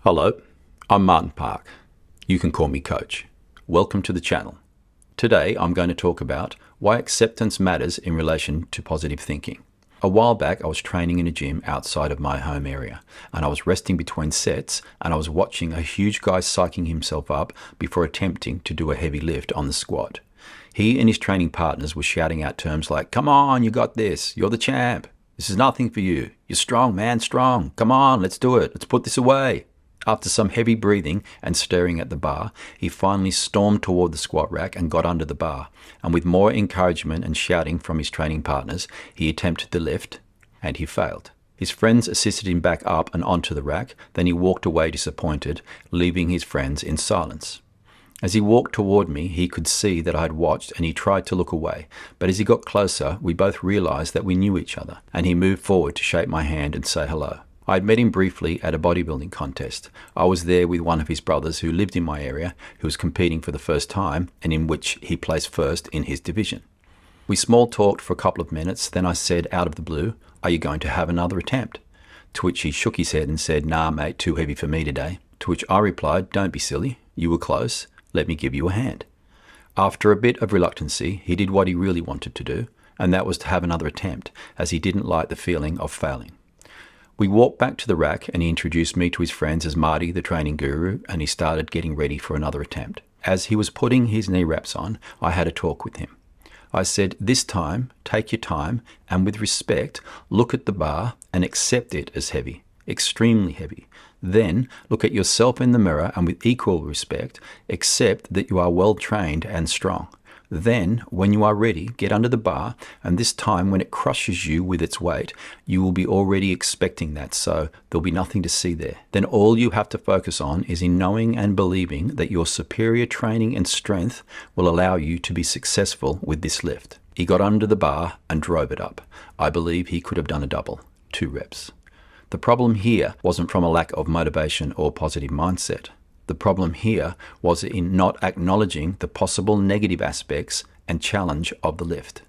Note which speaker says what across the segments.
Speaker 1: Hello, I'm Martin Park. You can call me Coach. Welcome to the channel. Today I'm going to talk about why acceptance matters in relation to positive thinking. A while back I was training in a gym outside of my home area and I was resting between sets and I was watching a huge guy psyching himself up before attempting to do a heavy lift on the squat. He and his training partners were shouting out terms like, "Come on, you got this, you're the champ. This is nothing for you. You're strong, man, strong. Come on, let's do it. Let's put this away." After some heavy breathing and staring at the bar, he finally stormed toward the squat rack and got under the bar, and with more encouragement and shouting from his training partners, he attempted the lift, and he failed. His friends assisted him back up and onto the rack, then he walked away disappointed, leaving his friends in silence. As he walked toward me, he could see that I had watched and he tried to look away, but as he got closer, we both realized that we knew each other, and he moved forward to shake my hand and say hello. I had met him briefly at a bodybuilding contest. I was there with one of his brothers who lived in my area, who was competing for the first time and in which he placed first in his division. We small talked for a couple of minutes, then I said out of the blue, "Are you going to have another attempt?" To which he shook his head and said, "Nah mate, too heavy for me today." To which I replied, "Don't be silly, you were close, let me give you a hand." After a bit of reluctancy, he did what he really wanted to do, and that was to have another attempt, as he didn't like the feeling of failing. We walked back to the rack and he introduced me to his friends as Marty, the training guru, and he started getting ready for another attempt. As he was putting his knee wraps on, I had a talk with him. I said, "This time, take your time and with respect, look at the bar and accept it as heavy, extremely heavy. Then look at yourself in the mirror and with equal respect, accept that you are well trained and strong. Then, when you are ready, get under the bar, and this time when it crushes you with its weight, you will be already expecting that, so there'll be nothing to see there. Then all you have to focus on is in knowing and believing that your superior training and strength will allow you to be successful with this lift." He got under the bar and drove it up. I believe he could have done a double, 2 reps. The problem here wasn't from a lack of motivation or positive mindset. The problem here was in not acknowledging the possible negative aspects and challenge of the lift.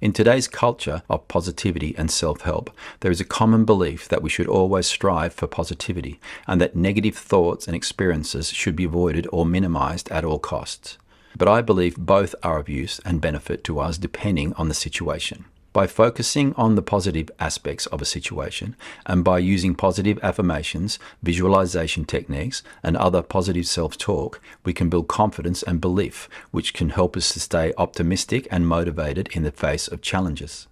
Speaker 1: In today's culture of positivity and self-help, there is a common belief that we should always strive for positivity and that negative thoughts and experiences should be avoided or minimized at all costs. But I believe both are of use and benefit to us depending on the situation. By focusing on the positive aspects of a situation and by using positive affirmations, visualization techniques, and other positive self-talk, we can build confidence and belief, which can help us to stay optimistic and motivated in the face of challenges.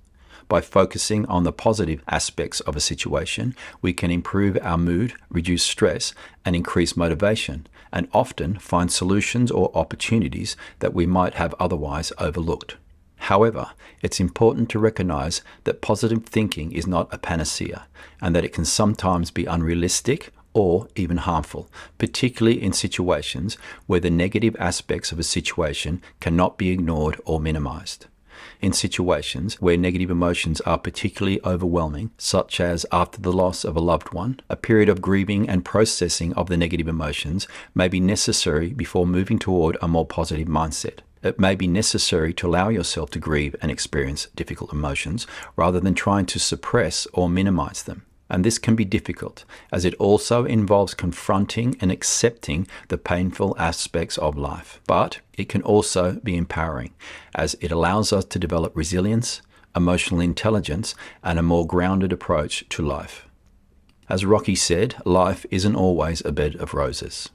Speaker 1: By focusing on the positive aspects of a situation, we can improve our mood, reduce stress, and increase motivation, and often find solutions or opportunities that we might have otherwise overlooked. However, it's important to recognize that positive thinking is not a panacea and that it can sometimes be unrealistic or even harmful, particularly in situations where the negative aspects of a situation cannot be ignored or minimized. In situations where negative emotions are particularly overwhelming, such as after the loss of a loved one, a period of grieving and processing of the negative emotions may be necessary before moving toward a more positive mindset. It may be necessary to allow yourself to grieve and experience difficult emotions rather than trying to suppress or minimize them. And this can be difficult, as it also involves confronting and accepting the painful aspects of life. But it can also be empowering, as it allows us to develop resilience, emotional intelligence, and a more grounded approach to life. As Rocky said, life isn't always a bed of roses.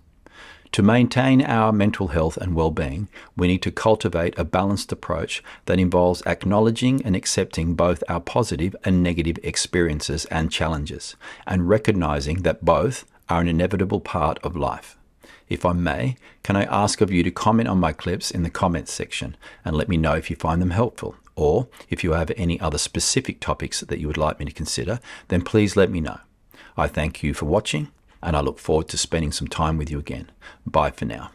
Speaker 1: To maintain our mental health and well-being, we need to cultivate a balanced approach that involves acknowledging and accepting both our positive and negative experiences and challenges, and recognizing that both are an inevitable part of life. If I may, can I ask of you to comment on my clips in the comments section and let me know if you find them helpful, or if you have any other specific topics that you would like me to consider, then please let me know. I thank you for watching, and I look forward to spending some time with you again. Bye for now.